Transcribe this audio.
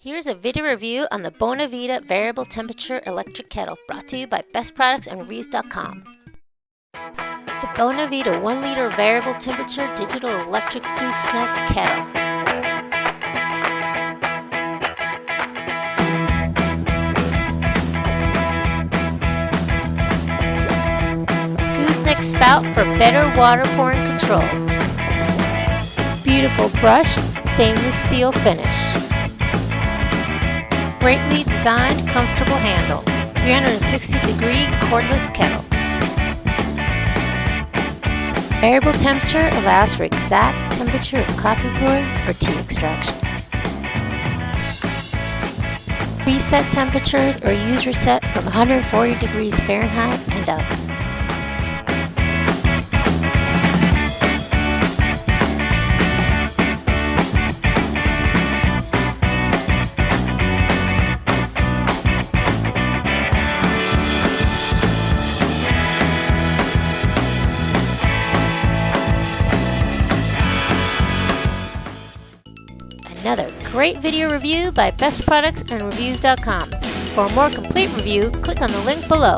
Here's a video review on the Bonavita Variable Temperature Electric Kettle, brought to you by bestproductsandreviews.com. The Bonavita 1 liter variable temperature digital electric gooseneck kettle. Gooseneck spout for better water pouring control. Beautiful brushed stainless steel finish. Greatly designed, comfortable handle. 360-degree cordless kettle. Variable temperature allows for exact temperature of coffee brewing or tea extraction. Preset temperatures or user set from 140 degrees Fahrenheit and up. Another great video review by bestproductsandreviews.com. For a more complete review, click on the link below.